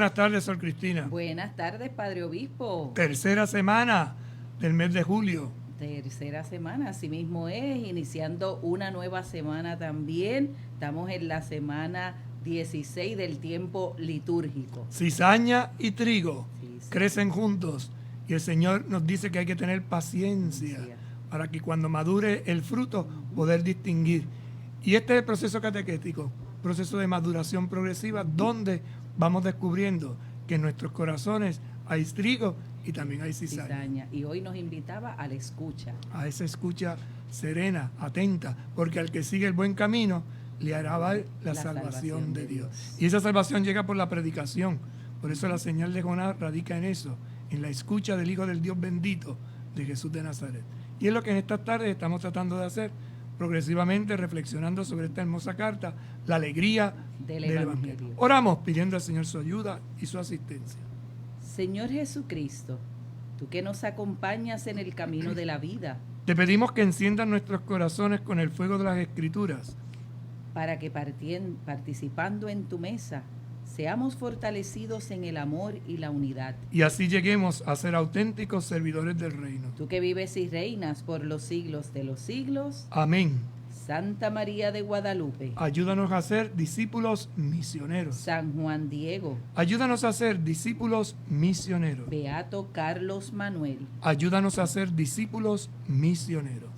buenas tardes, Sor Cristina. Buenas tardes, Padre Obispo. Tercera semana del mes de julio. Tercera semana, así mismo es, iniciando una nueva semana también. Estamos en la semana 16 del tiempo litúrgico. Cizaña y trigo crecen juntos y el Señor nos dice que hay que tener paciencia para que cuando madure el fruto poder distinguir. Y este es el proceso catequético, proceso de maduración progresiva, donde vamos descubriendo que en nuestros corazones hay trigo y también hay cizaña. Y hoy nos invitaba a la escucha. A esa escucha serena, atenta, porque al que sigue el buen camino le hará ver la salvación de Dios. Y esa salvación llega por la predicación. Por eso la señal de Jonás radica en eso, en la escucha del Hijo del Dios bendito, de Jesús de Nazaret. Y es lo que en estas tardes estamos tratando de hacer, progresivamente reflexionando sobre esta hermosa carta, la alegría del Evangelio. Oramos pidiendo al Señor su ayuda y su asistencia. Señor Jesucristo, tú que nos acompañas en el camino de la vida, te pedimos que enciendan nuestros corazones con el fuego de las Escrituras, para que participando en tu mesa, seamos fortalecidos en el amor y la unidad. Y así lleguemos a ser auténticos servidores del reino. Tú que vives y reinas por los siglos de los siglos. Amén. Santa María de Guadalupe, ayúdanos a ser discípulos misioneros. San Juan Diego, ayúdanos a ser discípulos misioneros. Beato Carlos Manuel, ayúdanos a ser discípulos misioneros.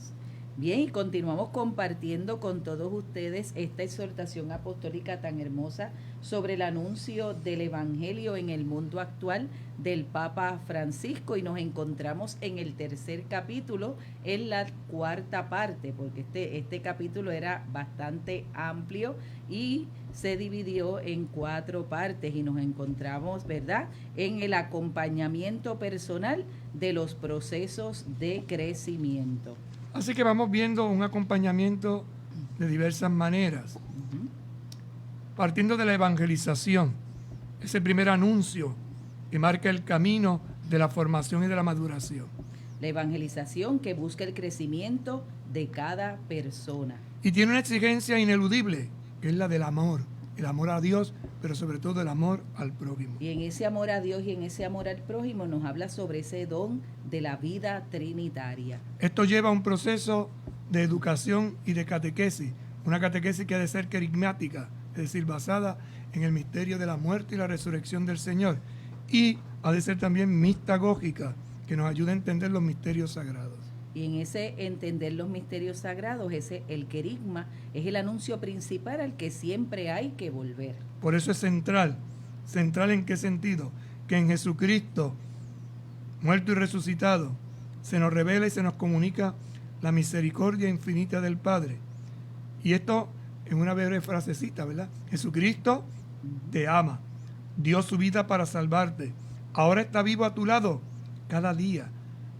Bien, y continuamos compartiendo con todos ustedes esta exhortación apostólica tan hermosa sobre el anuncio del Evangelio en el mundo actual del Papa Francisco, y nos encontramos en el tercer capítulo, en la cuarta parte, porque este capítulo era bastante amplio y se dividió en 4 partes, y nos encontramos, ¿verdad?, en el acompañamiento personal de los procesos de crecimiento. Así que vamos viendo un acompañamiento de diversas maneras. Partiendo de la evangelización, ese primer anuncio que marca el camino de la formación y de la maduración. La evangelización que busca el crecimiento de cada persona. Y tiene una exigencia ineludible, que es la del amor. El amor a Dios, pero sobre todo el amor al prójimo. Y en ese amor a Dios y en ese amor al prójimo nos habla sobre ese don de la vida trinitaria. Esto lleva a un proceso de educación y de catequesis, una catequesis que ha de ser querigmática, es decir, basada en el misterio de la muerte y la resurrección del Señor, y ha de ser también mistagógica, que nos ayude a entender los misterios sagrados. Y en ese entender los misterios sagrados, el querigma es el anuncio principal al que siempre hay que volver. Por eso es central. ¿Central en qué sentido? Que en Jesucristo, muerto y resucitado, se nos revela y se nos comunica la misericordia infinita del Padre. Y esto en una breve frasecita, ¿verdad? Jesucristo te ama, dio su vida para salvarte, ahora está vivo a tu lado cada día.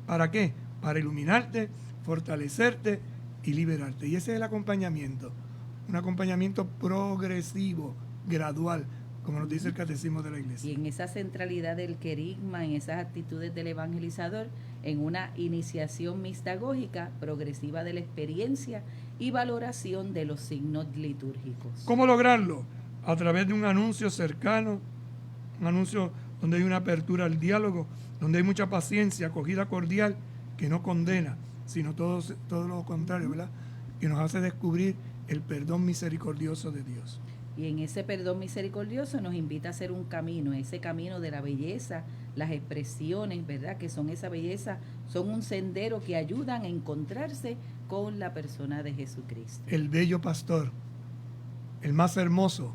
¿Para qué? Para iluminarte, fortalecerte y liberarte. Y ese es el acompañamiento, un acompañamiento progresivo, gradual, como nos dice el Catecismo de la Iglesia. Y en esa centralidad del querigma, en esas actitudes del evangelizador, en una iniciación mistagógica progresiva de la experiencia y valoración de los signos litúrgicos. ¿Cómo lograrlo? A través de un anuncio cercano, un anuncio donde hay una apertura al diálogo, donde hay mucha paciencia, acogida cordial, que no condena, sino todo lo contrario, ¿verdad?, que nos hace descubrir el perdón misericordioso de Dios. Y en ese perdón misericordioso nos invita a hacer un camino, ese camino de la belleza, las expresiones, ¿verdad?, que son esa belleza, son un sendero que ayudan a encontrarse con la persona de Jesucristo. El bello pastor, el más hermoso,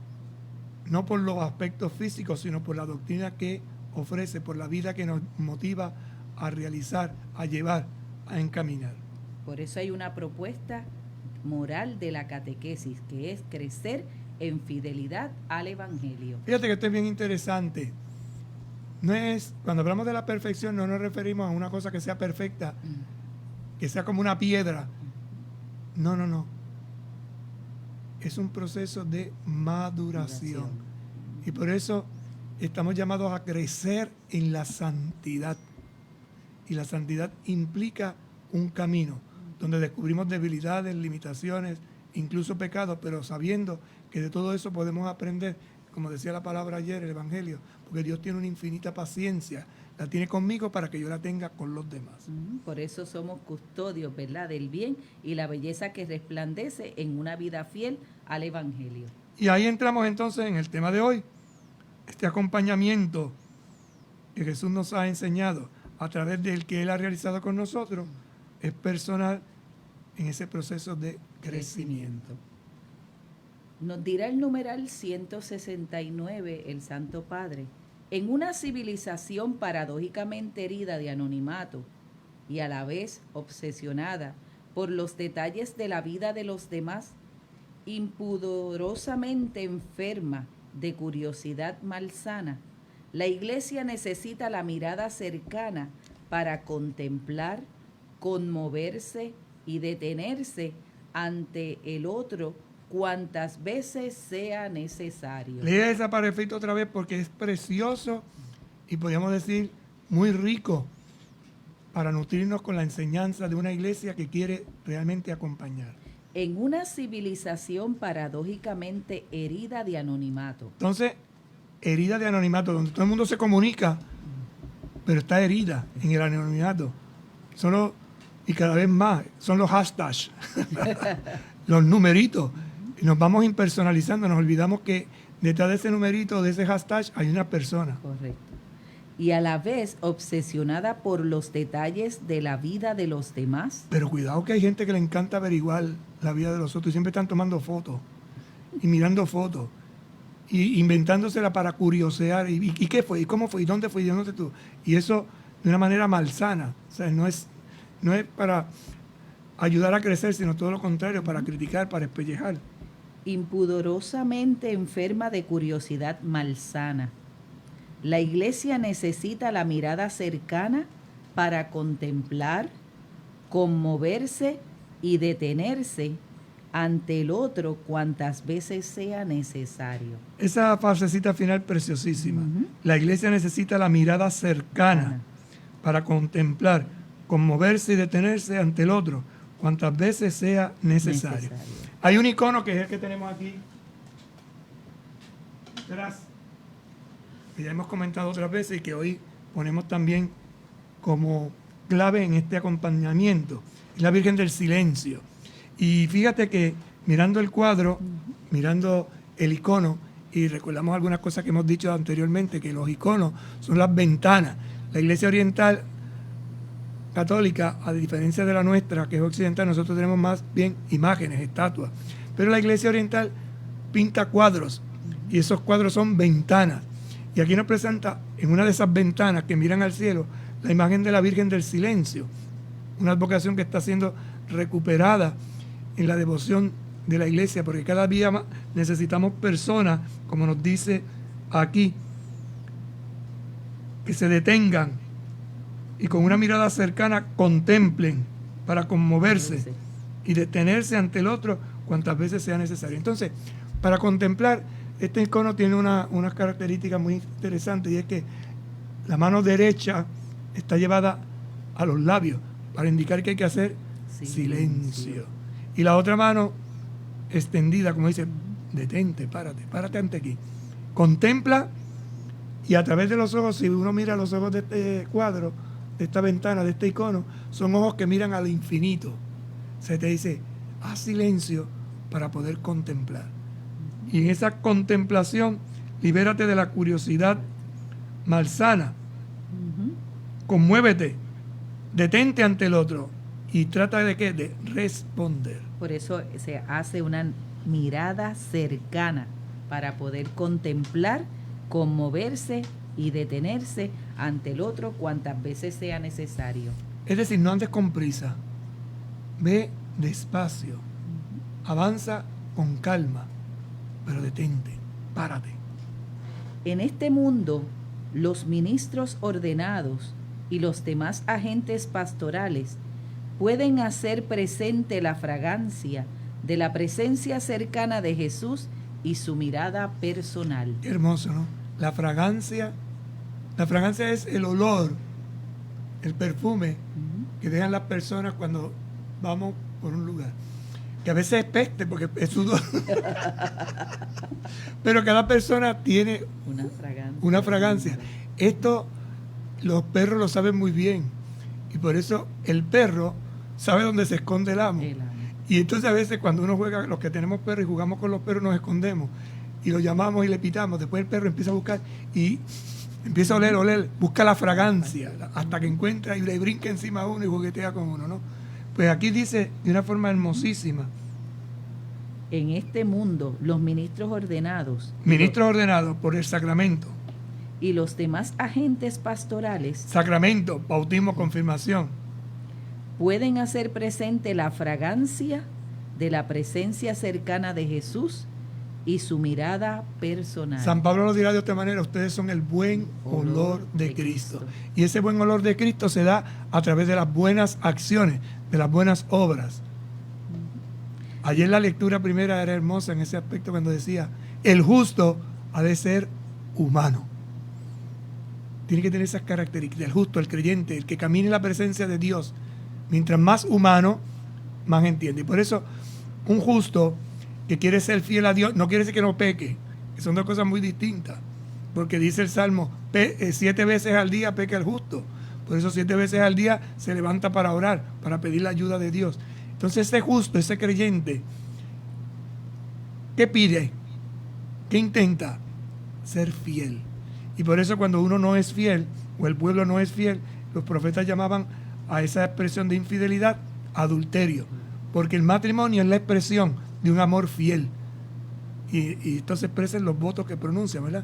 no por los aspectos físicos, sino por la doctrina que ofrece, por la vida que nos motiva a realizar, a llevar, a encaminar. Por eso hay una propuesta moral de la catequesis, que es crecer en fidelidad al Evangelio. Fíjate que esto es bien interesante. No es, cuando hablamos de la perfección, no nos referimos a una cosa que sea perfecta, que sea como una piedra. No. Es un proceso de maduración. Y por eso estamos llamados a crecer en la santidad. Y la santidad implica un camino donde descubrimos debilidades, limitaciones, incluso pecados, pero sabiendo que de todo eso podemos aprender como decía la palabra ayer, el Evangelio, porque Dios tiene una infinita paciencia, la tiene conmigo para que yo la tenga con los demás. Por eso somos custodios, ¿verdad?, del bien y la belleza que resplandece en una vida fiel al Evangelio. Y ahí entramos entonces en el tema de hoy, este acompañamiento que Jesús nos ha enseñado a través del que Él ha realizado con nosotros, es personal en ese proceso de crecimiento. Nos dirá el numeral 169 el Santo Padre: en una civilización paradójicamente herida de anonimato y a la vez obsesionada por los detalles de la vida de los demás, impudorosamente enferma de curiosidad malsana, la Iglesia necesita la mirada cercana para contemplar, conmoverse y detenerse ante el otro cuantas veces sea necesario. Lea esa parafrita otra vez porque es precioso y podríamos decir muy rico para nutrirnos con la enseñanza de una iglesia que quiere realmente acompañar. En una civilización paradójicamente herida de anonimato. Entonces, herida de anonimato, donde todo el mundo se comunica, pero está herida en el anonimato. Y cada vez más, son los hashtags, los numeritos. Y nos vamos impersonalizando, nos olvidamos que detrás de ese numerito, de ese hashtag, hay una persona. Correcto. Y a la vez obsesionada por los detalles de la vida de los demás. Pero cuidado que hay gente que le encanta averiguar la vida de los otros y siempre están tomando fotos y mirando fotos y inventándosela para curiosear. ¿Y qué fue? ¿Y cómo fue? ¿Y dónde fue? ¿Y dónde tú? Y eso de una manera malsana. O sea, no es para ayudar a crecer, sino todo lo contrario, para criticar, para espellejar. Impudorosamente enferma de curiosidad malsana. La Iglesia necesita la mirada cercana para contemplar, conmoverse y detenerse ante el otro cuantas veces sea necesario. Esa frasecita final preciosísima. La Iglesia necesita la mirada cercana para contemplar, conmoverse y detenerse ante el otro cuantas veces sea necesario. Hay un icono que es el que tenemos aquí atrás, que ya hemos comentado otras veces y que hoy ponemos también como clave en este acompañamiento, es la Virgen del Silencio. Y fíjate que mirando el cuadro, mirando el icono, y recordamos algunas cosas que hemos dicho anteriormente, que los iconos son las ventanas. La Iglesia Oriental Católica, a diferencia de la nuestra, que es occidental, nosotros tenemos más bien imágenes, estatuas. Pero la Iglesia Oriental pinta cuadros, y esos cuadros son ventanas. Y aquí nos presenta en una de esas ventanas que miran al cielo la imagen de la Virgen del Silencio, una advocación que está siendo recuperada en la devoción de la Iglesia, porque cada día más necesitamos personas, como nos dice aquí, que se detengan y con una mirada cercana contemplen para conmoverse y detenerse ante el otro cuantas veces sea necesario. Entonces, para contemplar, este icono tiene unas características muy interesantes, y es que la mano derecha está llevada a los labios para indicar que hay que hacer silencio. Y la otra mano extendida, como dice, detente, párate ante aquí. Contempla, y a través de los ojos, si uno mira los ojos de este cuadro, de esta ventana, de este icono, son ojos que miran al infinito. Se te dice, haz silencio para poder contemplar. Y en esa contemplación, libérate de la curiosidad malsana. Conmuévete, detente ante el otro y trata de ¿qué? De responder. Por eso se hace una mirada cercana para poder contemplar, conmoverse y detenerse ante el otro cuantas veces sea necesario. Es decir, no andes con prisa, ve despacio, avanza con calma, pero detente, párate. En este mundo, los ministros ordenados y los demás agentes pastorales pueden hacer presente la fragancia de la presencia cercana de Jesús y su mirada personal. Qué hermoso, ¿no? La fragancia es el olor, el perfume que dejan las personas cuando vamos por un lugar. que a veces es peste porque es sudor. Pero cada persona tiene una fragancia. Esto los perros lo saben muy bien. Y por eso el perro sabe dónde se esconde el amo. Y entonces a veces cuando uno juega, los que tenemos perros y jugamos con los perros, nos escondemos y lo llamamos y le pitamos. Después el perro empieza a buscar y empieza a oler, busca la fragancia hasta que encuentra y le brinca encima a uno y juguetea con uno, ¿no? Pues aquí dice de una forma hermosísima. En este mundo, los ministros ordenados Por el sacramento. Y los demás agentes pastorales. Sacramento, bautismo, confirmación. Pueden hacer presente la fragancia de la presencia cercana de Jesús y su mirada personal. San Pablo lo dirá de otra manera: ustedes son el buen olor de Cristo. Y ese buen olor de Cristo se da a través de las buenas acciones, de las buenas obras. Ayer la lectura primera era hermosa en ese aspecto cuando decía: el justo ha de ser humano. Tiene que tener esas características. El justo, el creyente, el que camine en la presencia de Dios. Mientras más humano, más entiende. Y por eso un justo que quiere ser fiel a Dios no quiere decir que no peque, que son dos cosas muy distintas. Porque dice el Salmo, 7 veces al día peca el justo. Por eso 7 veces al día se levanta para orar, para pedir la ayuda de Dios. Entonces ese justo, ese creyente, ¿qué pide? ¿Qué intenta? Ser fiel. Y por eso cuando uno no es fiel, o el pueblo no es fiel, los profetas llamaban a esa expresión de infidelidad adulterio. Porque el matrimonio es la expresión de un amor fiel. Y esto se expresa en los votos que pronuncian, ¿verdad?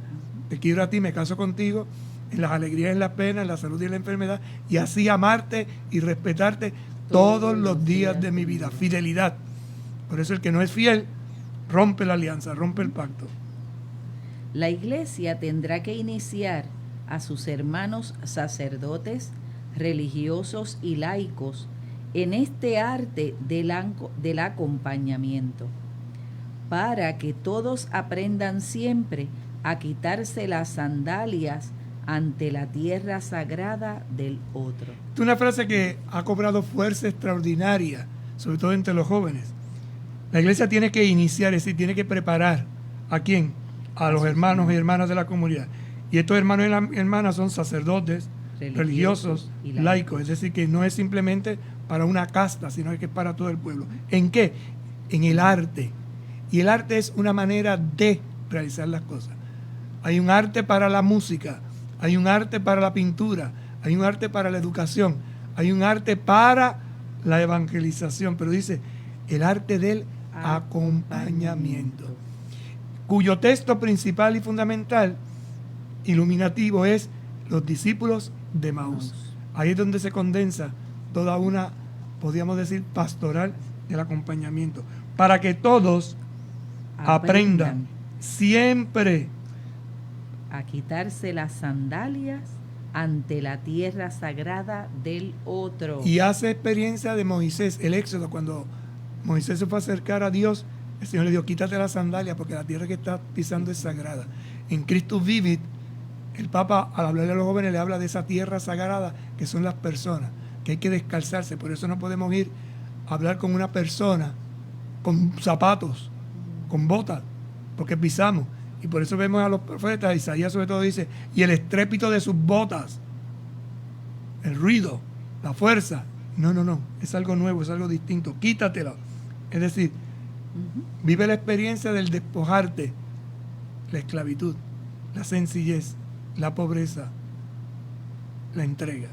Te quiero a ti, me caso contigo, en las alegrías, en las penas, en la salud y en la enfermedad, y así amarte y respetarte todos los días de mi vida. Fidelidad. Por eso el que no es fiel rompe la alianza, rompe el pacto. La Iglesia tendrá que iniciar a sus hermanos sacerdotes, religiosos y laicos en este arte del acompañamiento, para que todos aprendan siempre a quitarse las sandalias ante la tierra sagrada del otro. Es una frase que ha cobrado fuerza extraordinaria, sobre todo entre los jóvenes. La Iglesia tiene que iniciar, es decir, tiene que preparar. ¿A quién? A los hermanos y hermanas de la comunidad. Y estos hermanos y hermanas son sacerdotes, religiosos, y laicos. Es decir, que no es simplemente para una casta, sino que es para todo el pueblo. ¿En qué? En el arte. Y el arte es una manera de realizar las cosas. Hay un arte para la música, hay un arte para la pintura, hay un arte para la educación, hay un arte para la evangelización, pero dice el arte del acompañamiento, cuyo texto principal y fundamental, iluminativo, es los discípulos de Emaús. Ahí es donde se condensa toda una, podríamos decir, pastoral del acompañamiento, para que todos aprendan siempre a quitarse las sandalias ante la tierra sagrada del otro. Y hace experiencia de Moisés, el Éxodo, cuando Moisés se fue a acercar a Dios, el Señor le dijo: quítate las sandalias porque la tierra que estás pisando es sagrada. En Christus Vivit, el Papa, al hablarle a los jóvenes, le habla de esa tierra sagrada que son las personas, que hay que descalzarse. Por eso no podemos ir a hablar con una persona con zapatos, con botas, porque pisamos. Y por eso vemos a los profetas, Isaías sobre todo dice, y el estrépito de sus botas, el ruido, la fuerza. No, es algo nuevo, es algo distinto, quítatelo. Es decir, vive la experiencia del despojarte, la esclavitud, la sencillez, la pobreza, la entrega.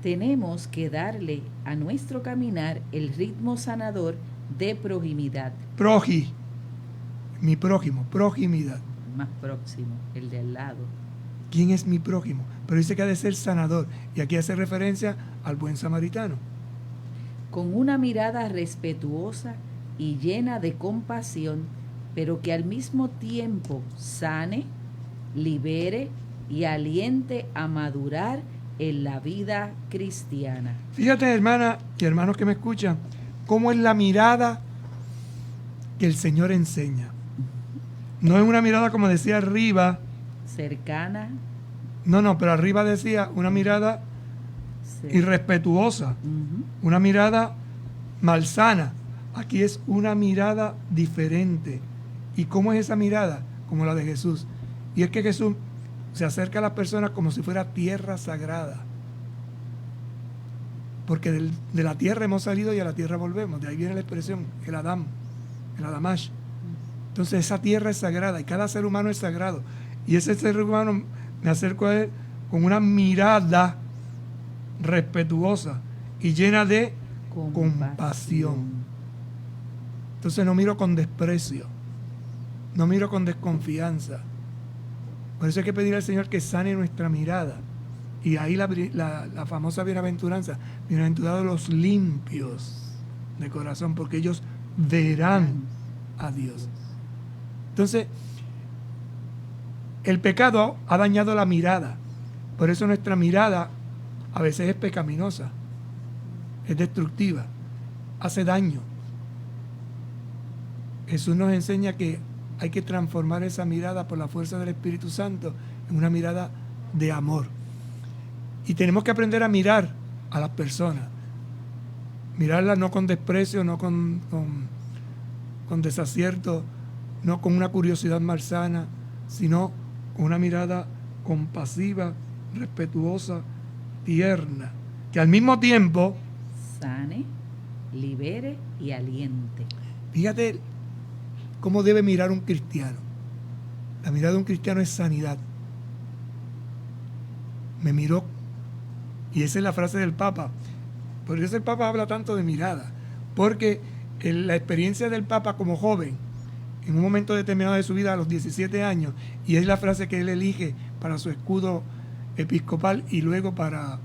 Tenemos que darle a nuestro caminar el ritmo sanador de proximidad. Mi prójimo, proximidad. Más próximo, el de al lado. ¿Quién es mi prójimo? Pero dice que ha de ser sanador. Y aquí hace referencia al buen samaritano. Con una mirada respetuosa y llena de compasión, pero que al mismo tiempo sane, libere y aliente a madurar en la vida cristiana. Fíjate, hermana y hermanos que me escuchan, cómo es la mirada que el Señor enseña. No es una mirada, como decía arriba, cercana. No, pero arriba decía una mirada irrespetuosa, una mirada malsana, Aquí es una mirada diferente. ¿Y cómo es esa mirada? Como la de Jesús. Y es que Jesús se acerca a las personas como si fuera tierra sagrada. Porque de la tierra hemos salido y a la tierra volvemos. De ahí viene la expresión, el Adán, el Adamash. Entonces esa tierra es sagrada y cada ser humano es sagrado. Y ese ser humano me acerco a él con una mirada respetuosa y llena de compasión. Entonces no miro con desprecio, no miro con desconfianza. Por eso hay que pedir al Señor que sane nuestra mirada. Y ahí la famosa bienaventuranza, bienaventurados los limpios de corazón, porque ellos verán a Dios. Entonces, el pecado ha dañado la mirada. Por eso nuestra mirada a veces es pecaminosa, es destructiva, hace daño. Jesús nos enseña que hay que transformar esa mirada por la fuerza del Espíritu Santo en una mirada de amor. Y tenemos que aprender a mirar a las personas. Mirarlas no con desprecio, no con desacierto, no con una curiosidad malsana, sino con una mirada compasiva, respetuosa, tierna, que al mismo tiempo sane, libere y aliente. Fíjate cómo debe mirar un cristiano. La mirada de un cristiano es sanidad. Me miró, y esa es la frase del Papa. Por eso el Papa habla tanto de mirada, porque la experiencia del Papa como joven, en un momento determinado de su vida, a los 17 años, y es la frase que él elige para su escudo episcopal y luego para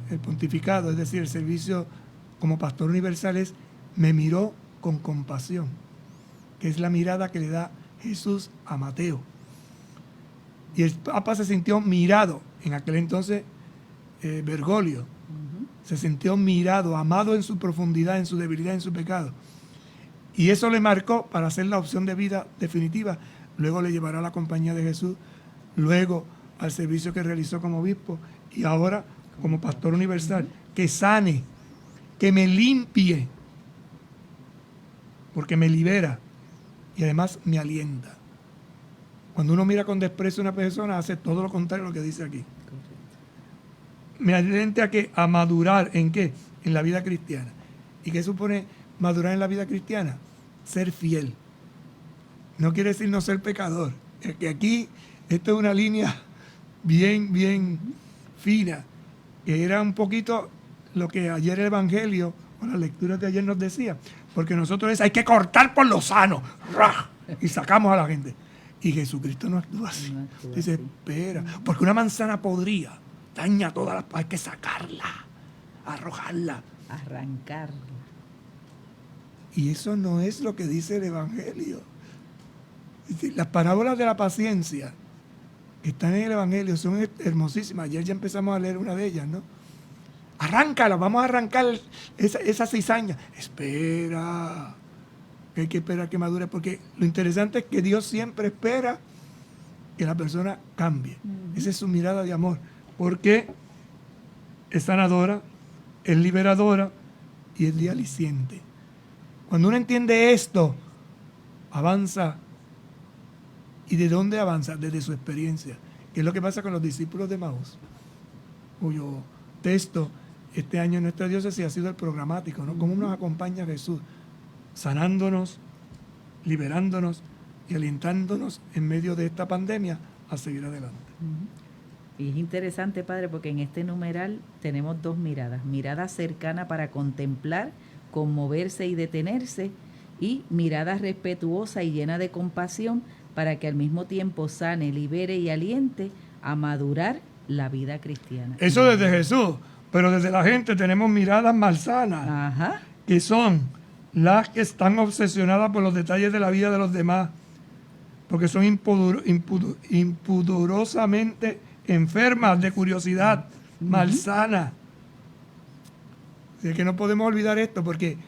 el pontificado, es decir, el servicio como pastor universal, es: me miró con compasión, que es la mirada que le da Jesús a Mateo. Y el Papa se sintió mirado, en aquel entonces Bergoglio, se sintió mirado, amado en su profundidad, en su debilidad, en su pecado. Y eso le marcó para hacer la opción de vida definitiva. Luego le llevará a la compañía de Jesús, luego al servicio que realizó como obispo y ahora como pastor universal. Que sane, que me limpie, porque me libera y además me alienta. Cuando uno mira con desprecio a una persona, hace todo lo contrario a lo que dice aquí. Me alienta a madurar, ¿en qué? En la vida cristiana. ¿Y qué supone madurar en la vida cristiana? Ser fiel. No quiere decir no ser pecador. Es que aquí, esto es una línea bien fina, que era un poquito lo que ayer el Evangelio, o las lecturas de ayer nos decía. Porque nosotros hay que cortar por lo sano, ¡rah! Y sacamos a la gente. Y Jesucristo no actúa así. No actúa dice, así. Espera, porque una manzana podrida daña todas las... Hay que sacarla, arrojarla, arrancarla. Y eso no es lo que dice el Evangelio. Las parábolas de la paciencia que están en el Evangelio son hermosísimas. Ayer ya empezamos a leer una de ellas, ¿no? Arráncala, vamos a arrancar esa cizaña. Espera, que hay que esperar que madure, porque lo interesante es que Dios siempre espera que la persona cambie. Esa es su mirada de amor, porque es sanadora, es liberadora y es de aliciente. Cuando uno entiende esto, avanza. ¿Y de dónde avanza? Desde su experiencia. ¿Qué es lo que pasa con los discípulos de Emaús? Cuyo texto este año en nuestra diócesis ha sido el programático, ¿no? Cómo nos acompaña Jesús, sanándonos, liberándonos y alentándonos en medio de esta pandemia a seguir adelante. Y es interesante, Padre, porque en este numeral tenemos dos miradas. Mirada cercana para contemplar, conmoverse y detenerse, y mirada respetuosa y llena de compasión para que al mismo tiempo sane, libere y aliente a madurar la vida cristiana. Eso desde Jesús, pero desde la gente tenemos miradas malsanas. Ajá. Que son las que están obsesionadas por los detalles de la vida de los demás, porque son impudorosamente enfermas de curiosidad malsana. Así que no podemos olvidar esto, porque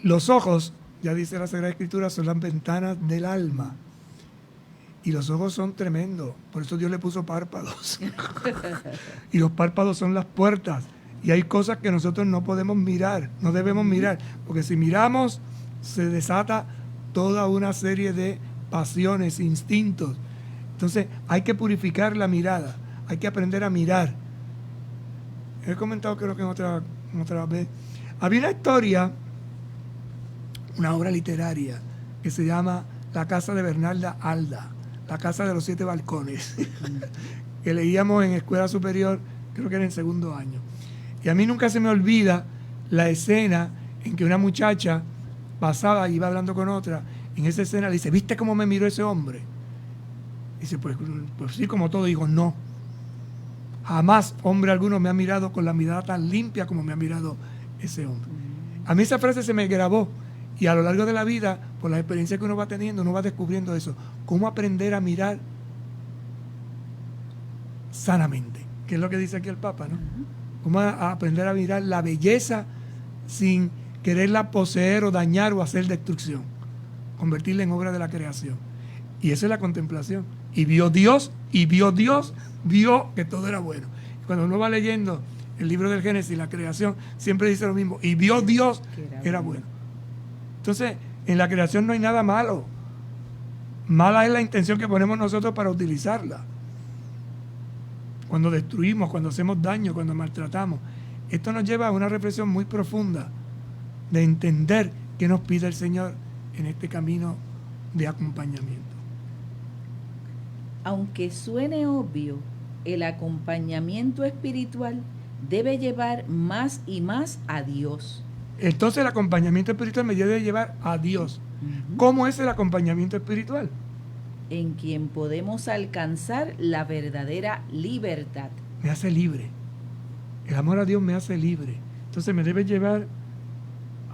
los ojos, ya dice la Sagrada Escritura, son las ventanas del alma. Y los ojos son tremendos. Por eso Dios le puso párpados. Y los párpados son las puertas. Y hay cosas que nosotros no podemos mirar, no debemos mirar, porque si miramos se desata toda una serie de pasiones, instintos. Entonces hay que purificar la mirada, hay que aprender a mirar. He comentado creo que en otra vez. Había una historia, una obra literaria que se llama La casa de Bernarda Alda, La casa de los 7 balcones, que leíamos en escuela superior, creo que era en segundo año. Y a mí nunca se me olvida la escena en que una muchacha pasaba y iba hablando con otra. En esa escena le dice, ¿viste cómo me miró ese hombre? Dice, pues sí, como todo. Digo, no. Jamás hombre alguno me ha mirado con la mirada tan limpia como me ha mirado ese hombre. A mí esa frase se me grabó. Y a lo largo de la vida, por las experiencias que uno va teniendo, uno va descubriendo eso. Cómo aprender a mirar sanamente. Que es lo que dice aquí el Papa, ¿no? Cómo aprender a mirar la belleza sin quererla poseer o dañar o hacer destrucción. Convertirla en obra de la creación. Y esa es la contemplación. Y vio Dios vio que todo era bueno. Cuando uno va leyendo el libro del Génesis, la creación, siempre dice lo mismo. Y vio Dios que era bueno. Entonces, en la creación no hay nada malo. Mala es la intención que ponemos nosotros para utilizarla. Cuando destruimos, cuando hacemos daño, cuando maltratamos. Esto nos lleva a una reflexión muy profunda de entender qué nos pide el Señor en este camino de acompañamiento. Aunque suene obvio, el acompañamiento espiritual debe llevar más y más a Dios. Entonces el acompañamiento espiritual me debe llevar a Dios. ¿Cómo es el acompañamiento espiritual? En quien podemos alcanzar la verdadera libertad. Me hace libre. El amor a Dios me hace libre. Entonces me debe llevar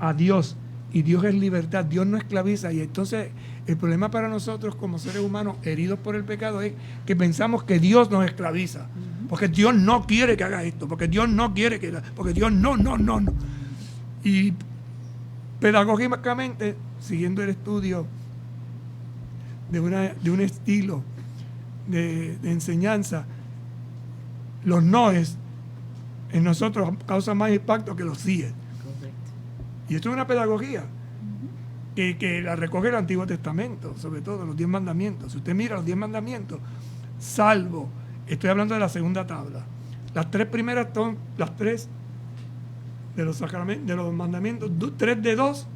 a Dios. Y Dios es libertad. Dios no esclaviza. Y entonces el problema para nosotros como seres humanos heridos por el pecado es que pensamos que Dios nos esclaviza. Porque Dios no quiere que haga esto. Porque Dios no quiere que... Porque Dios no. Y pedagógicamente, siguiendo el estudio de un estilo de enseñanza, los noes en nosotros causan más impacto que los síes. Y esto es una pedagogía que la recoge el Antiguo Testamento, sobre todo los 10 mandamientos. Si usted mira los 10 mandamientos, salvo, estoy hablando de la segunda tabla, las 3 primeras son las 3 de los sacramentos, de los mandamientos, 3 de 2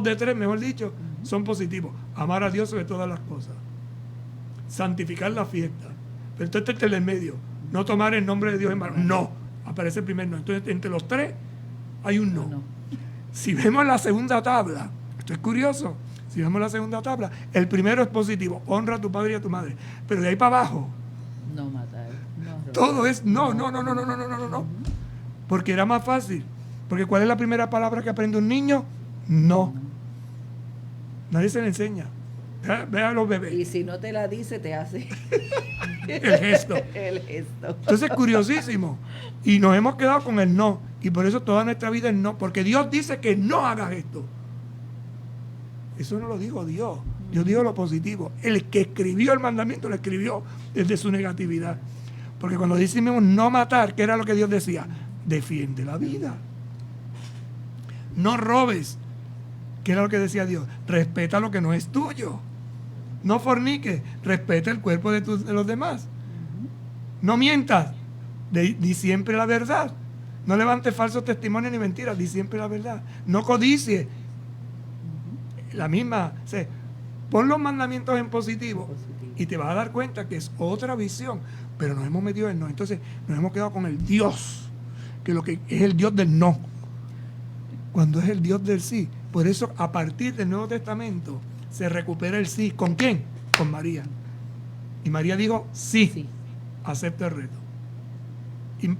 de 3, mejor dicho, son positivos. Amar a Dios sobre todas las cosas. Santificar la fiesta. Pero entonces está el en medio. No tomar el nombre de Dios en vano. No. Aparece el primer no. Entonces, entre los 3 hay un no. Si vemos la segunda tabla, esto es curioso. Si vemos la segunda tabla, el primero es positivo. Honra a tu padre y a tu madre. Pero de ahí para abajo, No matar. No todo es no. Porque era más fácil. Porque ¿cuál es la primera palabra que aprende un niño? No. Nadie se le enseña. Ve a los bebés. Y si no te la dice, te hace el gesto. el gesto. Entonces, curiosísimo. Y nos hemos quedado con el no. Y por eso toda nuestra vida es no. Porque Dios dice que no hagas esto. Eso no lo dijo Dios. Dios dijo lo positivo. El que escribió el mandamiento lo escribió desde su negatividad. Porque cuando decimos no matar, ¿qué era lo que Dios decía? Defiende la vida. No robes. ¿Qué era lo que decía Dios? Respeta lo que no es tuyo. No forniques. Respeta el cuerpo de los demás. No mientas. Di siempre la verdad. No levantes falsos testimonios ni mentiras. Di siempre la verdad. No codicies. La misma. Pon los mandamientos en positivo y te vas a dar cuenta que es otra visión. Pero nos hemos metido en no. Entonces nos hemos quedado con el Dios. Que lo que es el Dios del no. Cuando es el Dios del sí. Por eso, a partir del Nuevo Testamento, se recupera el sí. ¿Con quién? Con María. Y María dijo, sí. Acepta el reto.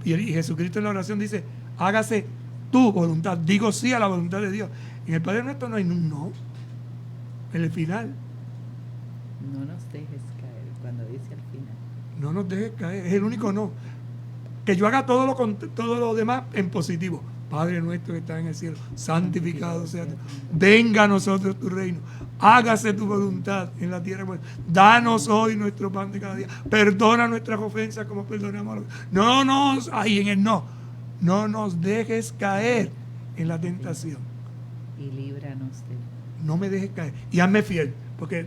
Y Jesucristo en la oración dice, hágase tu voluntad. Digo sí a la voluntad de Dios. En el Padre Nuestro no hay un no. En el final. No nos dejes caer cuando dice al final. No nos dejes caer. Es el único no. Que yo haga todo lo demás en positivo. Padre nuestro que estás en el cielo, santificado sea tu. Venga a nosotros tu reino. Hágase tu voluntad en la tierra. Danos hoy nuestro pan de cada día. Perdona nuestras ofensas como perdonamos a los. No, ahí en el no. no nos dejes caer en la tentación. Y líbranos de... No me dejes caer. Y hazme fiel, porque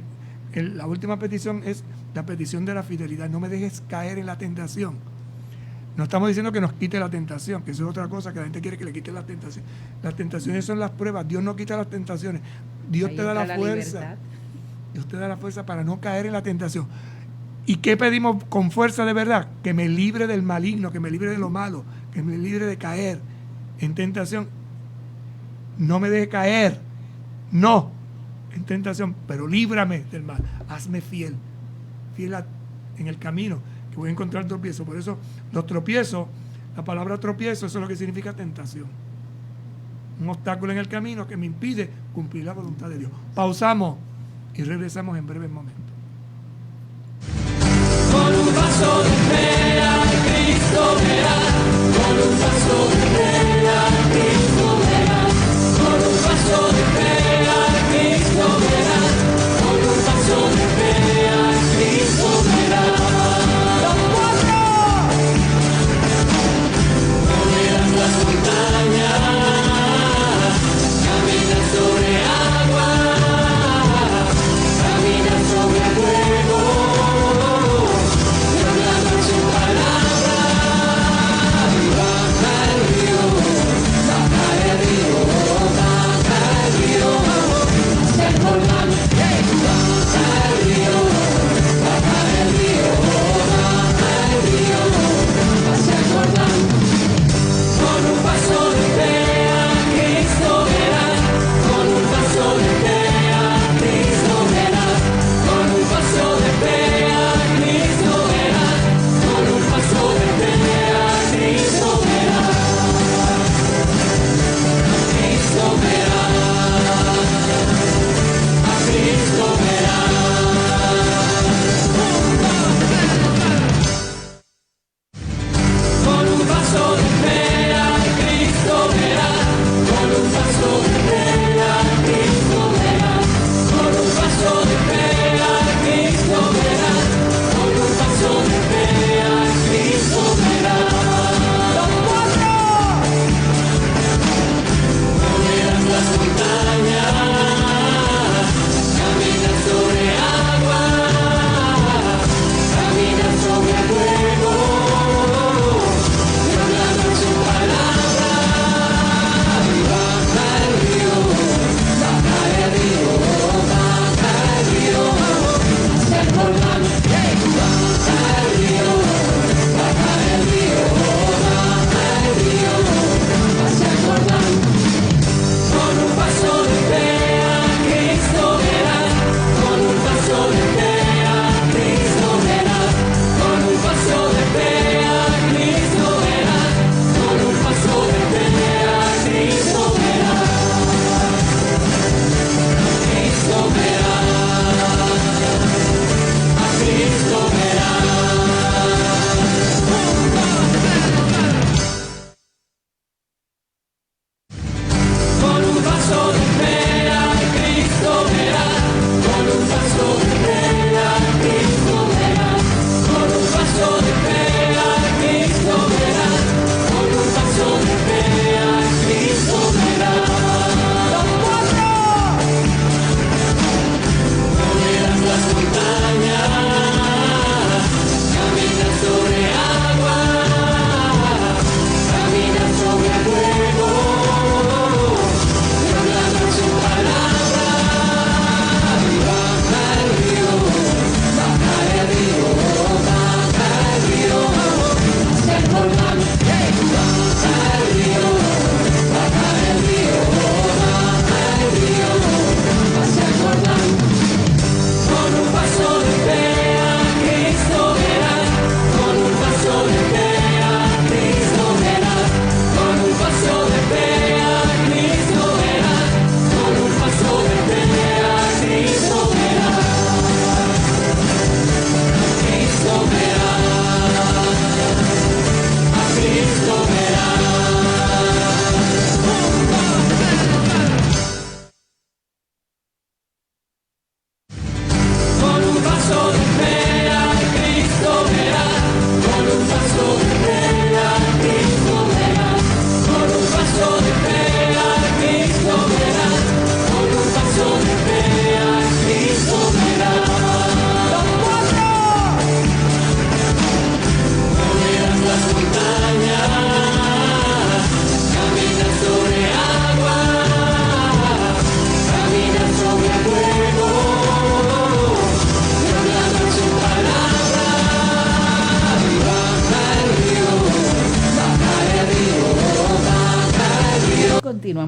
la última petición es la petición de la fidelidad. No me dejes caer en la tentación. No estamos diciendo que nos quite la tentación, que eso es otra cosa, que la gente quiere que le quite la tentación. Las tentaciones son las pruebas. Dios no quita las tentaciones. Dios Ahí te da está la la fuerza. libertad. Dios te da la fuerza para no caer en la tentación. ¿Y qué pedimos con fuerza de verdad? Que me libre del maligno, que me libre de lo malo, que me libre de caer en tentación. No me deje caer, no, en tentación, pero líbrame del mal. Hazme fiel en el camino, que voy a encontrar tropiezos. Por eso los tropiezos, la palabra tropiezo, eso es lo que significa tentación. Un obstáculo en el camino que me impide cumplir la voluntad de Dios. Pausamos y regresamos en breves momentos. Con un paso de fe a Cristo verás, con un paso de fe a Cristo verás, con un paso de fe a Cristo verás, con un paso de fe a Cristo verás. ¡Los cuatro! Moverás las montañas, caminas sobre agua, caminas sobre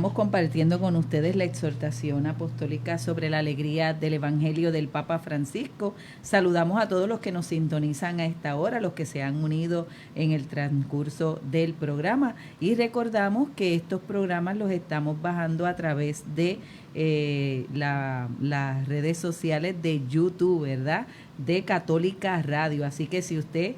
Continuamos compartiendo con ustedes la exhortación apostólica sobre la alegría del Evangelio del Papa Francisco. Saludamos a todos los que nos sintonizan a esta hora, los que se han unido en el transcurso del programa, y recordamos que estos programas los estamos bajando a través de las redes sociales de YouTube, ¿verdad?, de Católica Radio. Así que si usted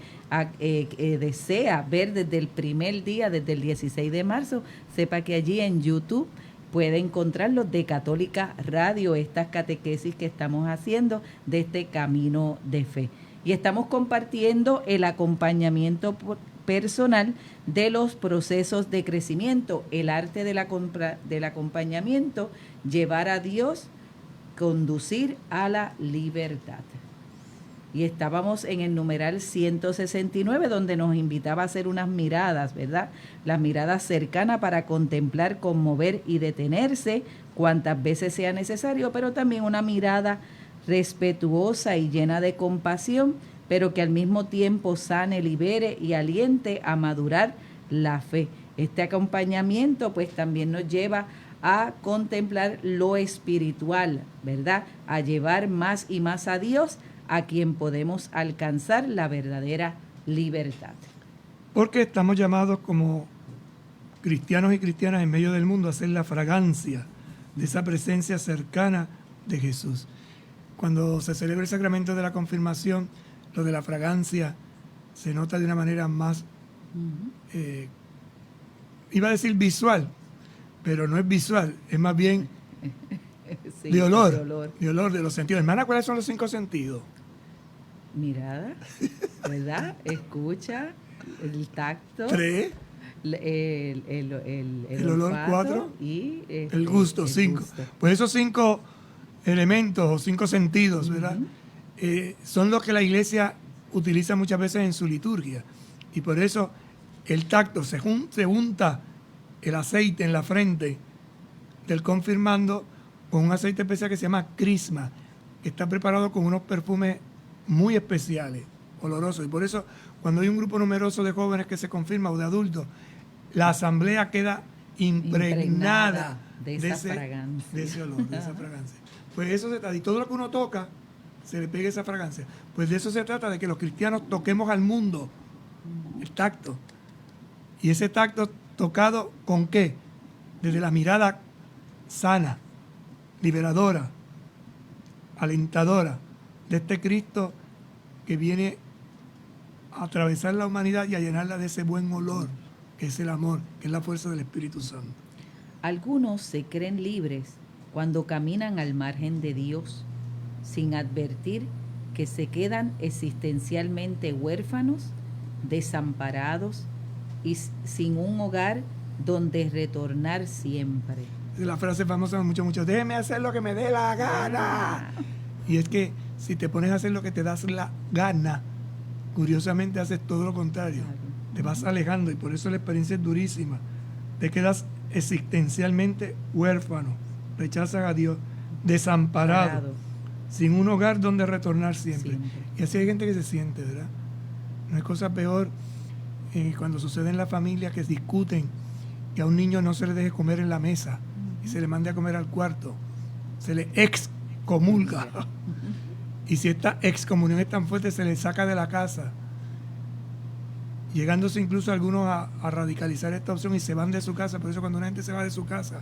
desea ver desde el primer día, desde el 16 de marzo, sepa que allí en YouTube puede encontrarlos de Católica Radio, estas catequesis que estamos haciendo de este camino de fe. Y estamos compartiendo el acompañamiento personal de los procesos de crecimiento, el arte del acompañamiento, llevar a Dios, conducir a la libertad. Y estábamos en el numeral 169, donde nos invitaba a hacer unas miradas, ¿verdad? Las miradas cercanas para contemplar, conmover y detenerse cuantas veces sea necesario, pero también una mirada respetuosa y llena de compasión, pero que al mismo tiempo sane, libere y aliente a madurar la fe. Este acompañamiento pues también nos lleva a contemplar lo espiritual, ¿verdad? A llevar más y más a Dios, a quien podemos alcanzar la verdadera libertad. Porque estamos llamados como cristianos y cristianas en medio del mundo a hacer la fragancia de esa presencia cercana de Jesús. Cuando se celebra el sacramento de la confirmación, lo de la fragancia se nota de una manera más, iba a decir visual, pero no es visual, es más bien Sí, de olor, de olor, de los sentidos. Hermana, ¿cuáles son los 5 sentidos? Mirada, ¿verdad? Escucha, el tacto, 3, el olor, olfato 4, y el gusto, 5. Pues esos 5 elementos o 5 sentidos, ¿verdad? Son los que la Iglesia utiliza muchas veces en su liturgia. Y por eso el tacto, se unta el aceite en la frente del confirmando con un aceite especial que se llama crisma, que está preparado con unos perfumes muy especiales, olorosos. Y por eso, cuando hay un grupo numeroso de jóvenes que se confirma o de adultos, la asamblea queda impregnada de esa fragancia. De ese olor, de esa fragancia. Pues eso se trata. Y todo lo que uno toca, se le pega esa fragancia. Pues de eso se trata, de que los cristianos toquemos al mundo, el tacto. Y ese tacto tocado, ¿con qué? Desde la mirada sana, liberadora, alentadora de este Cristo que viene a atravesar la humanidad y a llenarla de ese buen olor, que es el amor, que es la fuerza del Espíritu Santo. Algunos se creen libres cuando caminan al margen de Dios, sin advertir que se quedan existencialmente huérfanos, desamparados y sin un hogar donde retornar siempre. La frase famosa de muchos, déjeme hacer lo que me dé la gana. Y es que si te pones a hacer lo que te das la gana, curiosamente haces todo lo contrario. Claro. Te vas alejando y por eso la experiencia es durísima. Te quedas existencialmente huérfano, rechazas a Dios, desamparado, sin un hogar donde retornar siempre. Y así hay gente que se siente, ¿verdad? No hay cosa peor cuando sucede en la familia que discuten que a un niño no se le deje comer en la mesa y se le mande a comer al cuarto. Se le excomulga. Y si esta excomunión es tan fuerte, se le saca de la casa. Llegándose incluso algunos a radicalizar esta opción y se van de su casa. Por eso cuando una gente se va de su casa,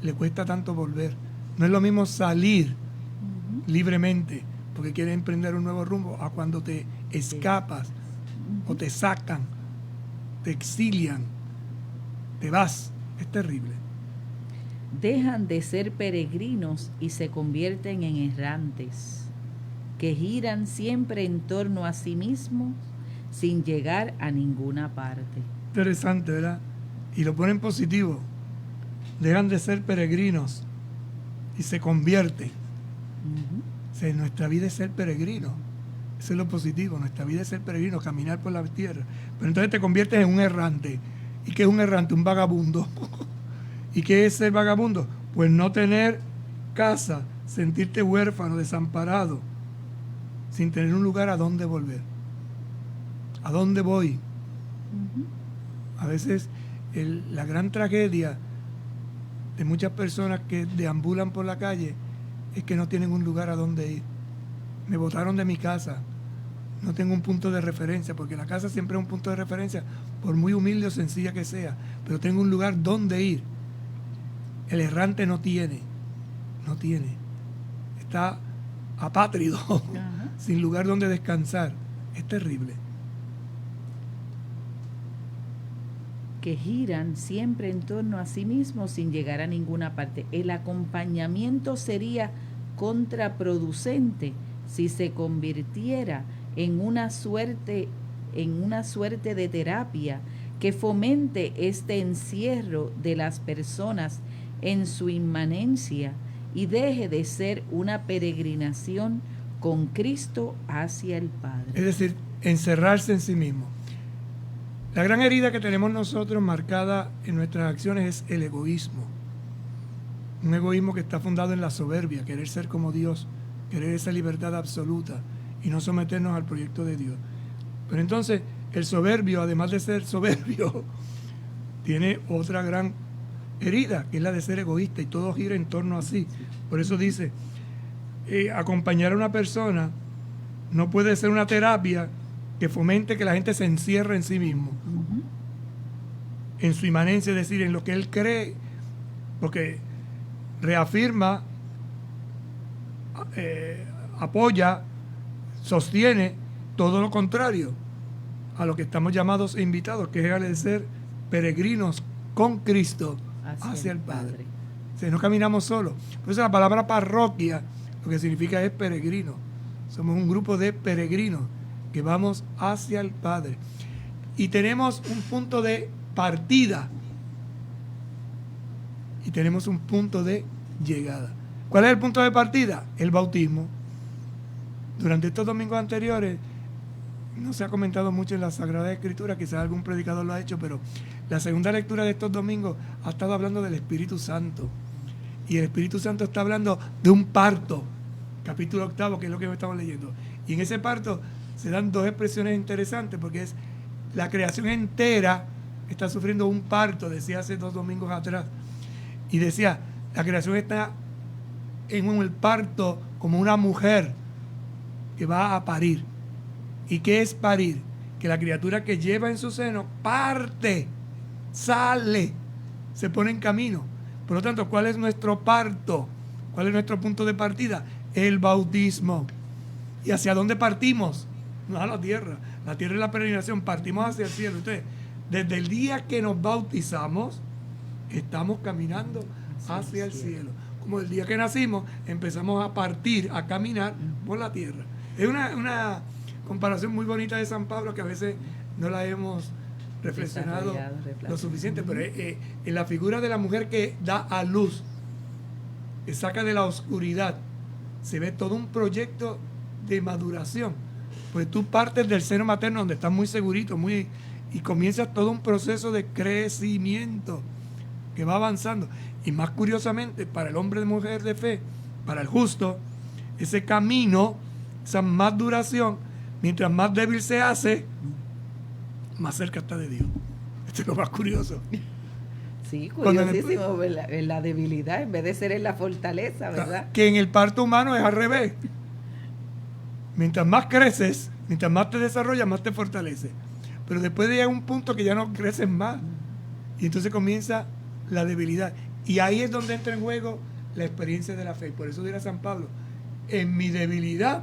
le cuesta tanto volver. No es lo mismo salir libremente porque quiere emprender un nuevo rumbo a cuando te escapas o te sacan, te exilian, te vas. Es terrible. Dejan de ser peregrinos y se convierten en errantes, que giran siempre en torno a sí mismos sin llegar a ninguna parte. Interesante, ¿verdad? Y lo ponen positivo. Dejan de ser peregrinos y se convierten. O sea, nuestra vida es ser peregrino. Eso es lo positivo. Nuestra vida es ser peregrino, caminar por la tierra. Pero entonces te conviertes en un errante. ¿Y qué es un errante? Un vagabundo. ¿Y qué es ser vagabundo? Pues no tener casa, sentirte huérfano, desamparado, sin tener un lugar a dónde volver. ¿A dónde voy? A veces la gran tragedia de muchas personas que deambulan por la calle es que no tienen un lugar a donde ir. Me botaron de mi casa, no tengo un punto de referencia, porque la casa siempre es un punto de referencia, por muy humilde o sencilla que sea, pero tengo un lugar donde ir. El errante no tiene, está apátrido, sin lugar donde descansar. Es terrible. Que giran siempre en torno a sí mismos sin llegar a ninguna parte. El acompañamiento sería contraproducente si se convirtiera en una suerte de terapia que fomente este encierro de las personas en su inmanencia y deje de ser una peregrinación con Cristo hacia el Padre. Es decir, encerrarse en sí mismo. La gran herida que tenemos nosotros marcada en nuestras acciones es el egoísmo. Un egoísmo que está fundado en la soberbia, querer ser como Dios, querer esa libertad absoluta y no someternos al proyecto de Dios. Pero entonces, el soberbio, además de ser soberbio, tiene otra gran herida, que es la de ser egoísta, y todo gira en torno a sí. Por eso dice, acompañar a una persona no puede ser una terapia que fomente que la gente se encierre en sí mismo, en su inmanencia, es decir, en lo que él cree, porque reafirma, apoya, sostiene todo lo contrario a lo que estamos llamados e invitados, que es el ser peregrinos con Cristo hacia el Padre. O sea, no caminamos solos. Por eso la palabra parroquia lo que significa es peregrino. Somos un grupo de peregrinos que vamos hacia el Padre. Y tenemos un punto de partida y tenemos un punto de llegada. ¿Cuál es el punto de partida? El bautismo. Durante estos domingos anteriores no se ha comentado mucho en la Sagrada Escritura, quizás algún predicador lo ha hecho, pero la segunda lectura de estos domingos ha estado hablando del Espíritu Santo. Y el Espíritu Santo está hablando de un parto, capítulo 8, que es lo que estamos leyendo. Y en ese parto se dan dos expresiones interesantes, porque es la creación entera está sufriendo un parto, decía hace 2 domingos atrás. Y decía, la creación está en el parto como una mujer que va a parir. ¿Y qué es parir? Que la criatura que lleva en su seno parte, sale, se pone en camino. Por lo tanto, ¿cuál es nuestro parto? ¿Cuál es nuestro punto de partida? El bautismo. ¿Y hacia dónde partimos? No a la tierra. La tierra es la peregrinación, partimos hacia el cielo. Entonces, desde el día que nos bautizamos, estamos caminando hacia el cielo. Como el día que nacimos, empezamos a partir, a caminar por la tierra. Es una comparación muy bonita de San Pablo que a veces no la hemos reflexionado lo suficiente, pero en la figura de la mujer que da a luz, que saca de la oscuridad, se ve todo un proyecto de maduración. Pues tú partes del seno materno donde estás muy segurito, y comienzas todo un proceso de crecimiento que va avanzando. Y más curiosamente, para el hombre de mujer de fe, para el justo, ese camino, esa maduración, mientras más débil se hace, más cerca está de Dios. Esto es lo más curioso. Sí, curiosísimo, en la debilidad en vez de ser en la fortaleza, ¿verdad? Que en el parto humano es al revés. Mientras más creces, mientras más te desarrollas, más te fortalece. Pero después llega un punto que ya no creces más. Y entonces comienza la debilidad. Y ahí es donde entra en juego la experiencia de la fe. Por eso dirá San Pablo, en mi debilidad,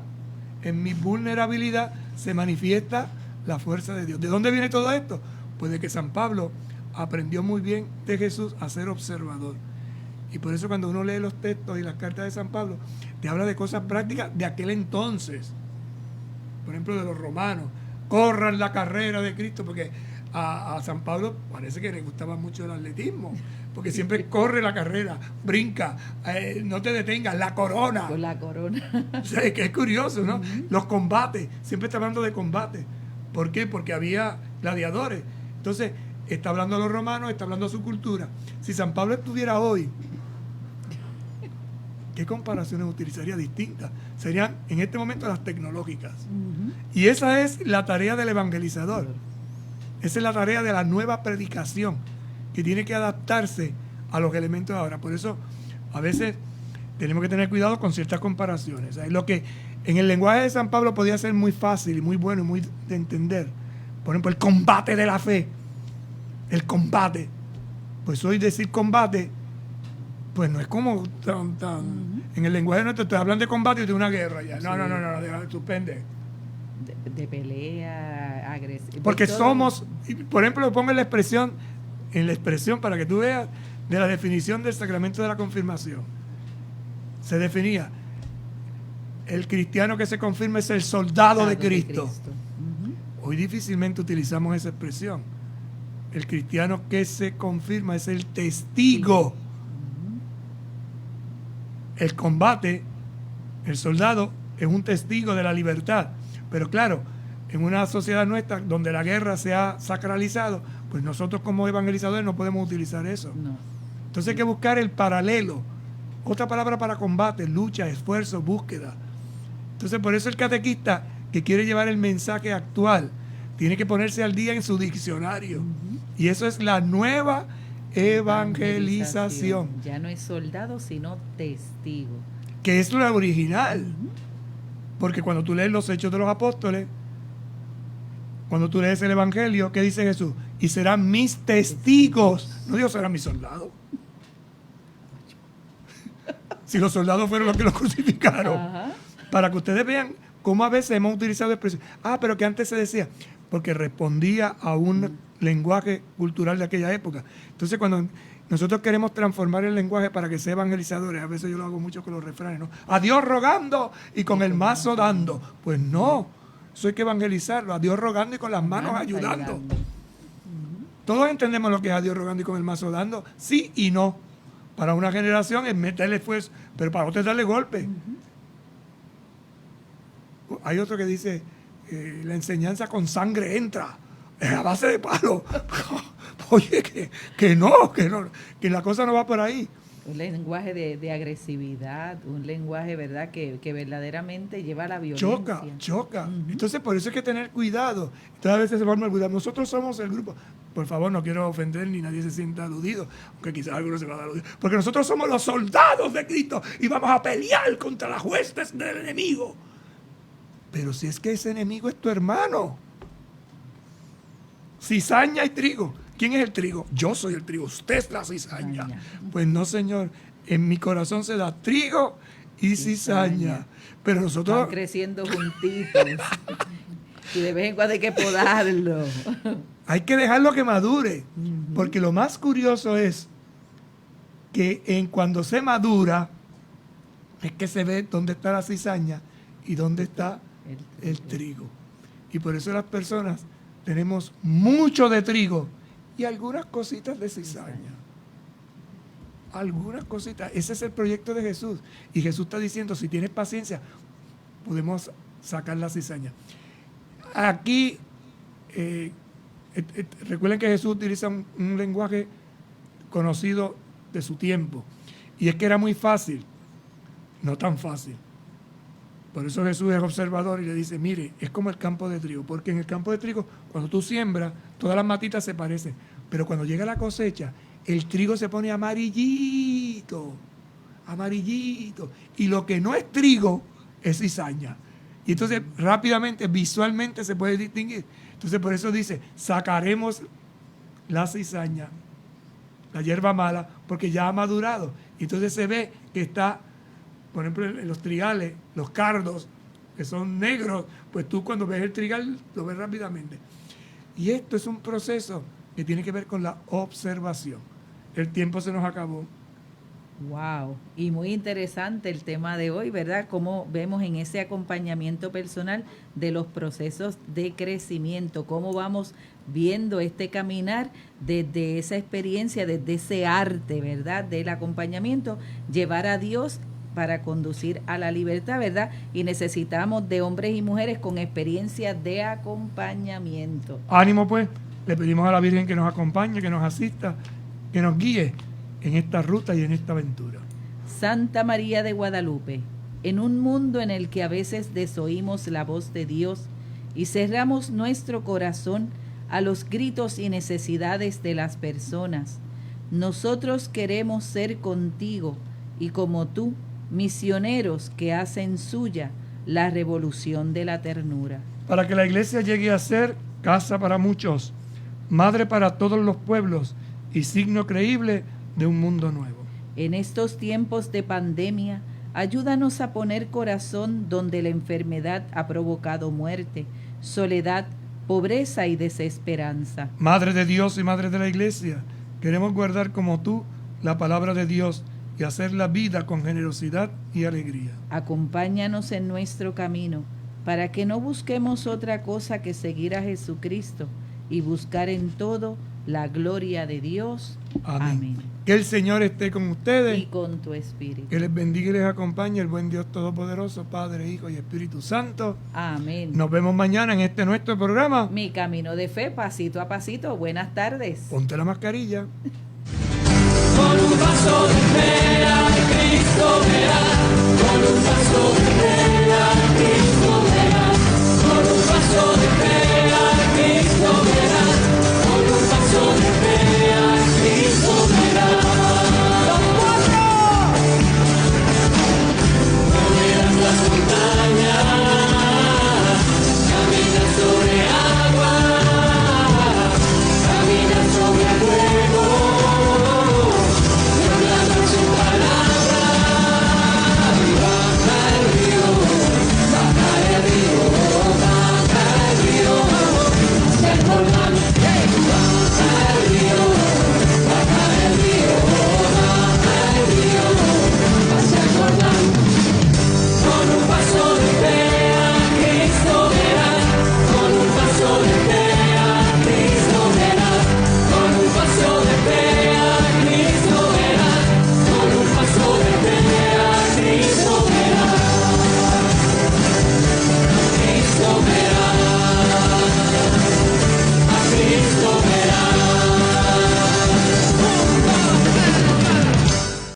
en mi vulnerabilidad, se manifiesta la fuerza de Dios. ¿De dónde viene todo esto? Pues de que San Pablo aprendió muy bien de Jesús a ser observador. Y por eso cuando uno lee los textos y las cartas de San Pablo, te habla de cosas prácticas de aquel entonces. Por ejemplo, de los romanos. Corran la carrera de Cristo, porque a San Pablo parece que le gustaba mucho el atletismo, porque siempre corre la carrera, brinca, no te detengas, la corona. Con la corona. O sea, que es curioso, ¿no? Los combates, siempre está hablando de combate. ¿Por qué? Porque había gladiadores. Entonces, está hablando a los romanos, está hablando a su cultura. Si San Pablo estuviera hoy, ¿qué comparaciones utilizaría distintas? Serían en este momento las tecnológicas. Y esa es la tarea del evangelizador. Esa es la tarea de la nueva predicación, que tiene que adaptarse a los elementos de ahora. Por eso, a veces tenemos que tener cuidado con ciertas comparaciones. ¿Sabes? Lo que en el lenguaje de San Pablo podía ser muy fácil y muy bueno y muy de entender. Por ejemplo, el combate de la fe. El combate. Pues hoy decir combate, pues no es como tan. En el lenguaje nuestro te hablan de combate y de una guerra ya. No, suspende. De pelea, agresión. Porque somos, por ejemplo, pongo en la expresión para que tú veas de la definición del sacramento de la confirmación. Se definía, el cristiano que se confirma es el soldado de Cristo. Hoy difícilmente utilizamos esa expresión. El cristiano que se confirma es el testigo. El combate, el soldado, es un testigo de la libertad. Pero claro, en una sociedad nuestra donde la guerra se ha sacralizado, pues nosotros como evangelizadores no podemos utilizar eso. No. Entonces hay que buscar el paralelo. Otra palabra para combate, lucha, esfuerzo, búsqueda. Entonces por eso el catequista que quiere llevar el mensaje actual tiene que ponerse al día en su diccionario. Y eso es la nueva evangelización. Ya no es soldado, sino testigo. Que es la original. Porque cuando tú lees los Hechos de los Apóstoles, cuando tú lees el Evangelio, ¿qué dice Jesús? Y serán mis testigos. No digo serán mis soldados. Si los soldados fueron los que los crucificaron. Ajá. Para que ustedes vean cómo a veces hemos utilizado expresiones. Pero que antes se decía, porque respondía a un lenguaje cultural de aquella época. Entonces cuando nosotros queremos transformar el lenguaje para que sea evangelizadores, a veces yo lo hago mucho con los refranes, ¿no? A Dios rogando y con el mazo dando. Pues no, eso hay que evangelizarlo, a Dios rogando y con las manos ayudando. Todos entendemos lo que es a Dios rogando y con el mazo dando, sí y no. Para una generación es meterle esfuerzo, pero para otra es darle golpe. Hay otro que dice, la enseñanza con sangre entra, a base de palo. Oye, que la cosa no va por ahí. Un lenguaje de agresividad, un lenguaje, ¿verdad?, que verdaderamente lleva a la violencia. Choca. Entonces, por eso hay que tener cuidado. Entonces, a veces se forma el cuidado. Nosotros somos el grupo. Por favor, no quiero ofender ni nadie se sienta aludido, aunque quizás alguno se va a dar aludido. Porque nosotros somos los soldados de Cristo y vamos a pelear contra las huestes del enemigo. Pero si es que ese enemigo es tu hermano. Cizaña y trigo. ¿Quién es el trigo? Yo soy el trigo, usted es la cizaña. Pues no, señor, en mi corazón se da trigo y cizaña. Pero nosotros... Van creciendo juntitos. Y de vez en cuando hay que podarlo. Hay que dejarlo que madure. Porque lo más curioso es que cuando se madura, es que se ve dónde está la cizaña y dónde está el trigo. Y por eso las personas tenemos mucho de trigo y algunas cositas de cizaña. Algunas cositas. Ese es el proyecto de Jesús. Y Jesús está diciendo, si tienes paciencia, podemos sacar la cizaña. Aquí, recuerden que Jesús utiliza un lenguaje conocido de su tiempo. Y es que era muy fácil. No tan fácil. Por eso Jesús es observador y le dice, mire, es como el campo de trigo, porque en el campo de trigo, cuando tú siembras, todas las matitas se parecen, pero cuando llega la cosecha, el trigo se pone amarillito, y lo que no es trigo es cizaña. Y entonces rápidamente, visualmente se puede distinguir. Entonces por eso dice, sacaremos la cizaña, la hierba mala, porque ya ha madurado. Y entonces se ve que está... Por ejemplo, en los trigales, los cardos, que son negros, pues tú cuando ves el trigal lo ves rápidamente. Y esto es un proceso que tiene que ver con la observación. El tiempo se nos acabó. Wow, y muy interesante el tema de hoy, ¿verdad? Cómo vemos en ese acompañamiento personal de los procesos de crecimiento, cómo vamos viendo este caminar desde esa experiencia, desde ese arte, ¿verdad? Del acompañamiento, llevar a Dios para conducir a la libertad, ¿verdad? Y necesitamos de hombres y mujeres con experiencia de acompañamiento. Ánimo, pues. Le pedimos a la Virgen que nos acompañe, que nos asista, que nos guíe en esta ruta y en esta aventura. Santa María de Guadalupe, en un mundo en el que a veces desoímos la voz de Dios y cerramos nuestro corazón a los gritos y necesidades de las personas, Nosotros queremos ser contigo y como tú, misioneros que hacen suya la revolución de la ternura. Para que la iglesia llegue a ser casa para muchos, madre para todos los pueblos y signo creíble de un mundo nuevo. En estos tiempos de pandemia, ayúdanos a poner corazón donde la enfermedad ha provocado muerte, soledad, pobreza y desesperanza. Madre de Dios y Madre de la Iglesia, queremos guardar como tú la palabra de Dios y hacer la vida con generosidad y alegría. Acompáñanos en nuestro camino, para que no busquemos otra cosa que seguir a Jesucristo y buscar en todo la gloria de Dios. Amén. Amén. Que el Señor esté con ustedes. Y con tu espíritu. Que les bendiga y les acompañe el buen Dios Todopoderoso, Padre, Hijo y Espíritu Santo. Amén. Nos vemos mañana en este nuestro programa. Mi camino de fe, pasito a pasito. Buenas tardes. Ponte la mascarilla. Con un paso de fe a Cristo verás, con un paso de fe a Cristo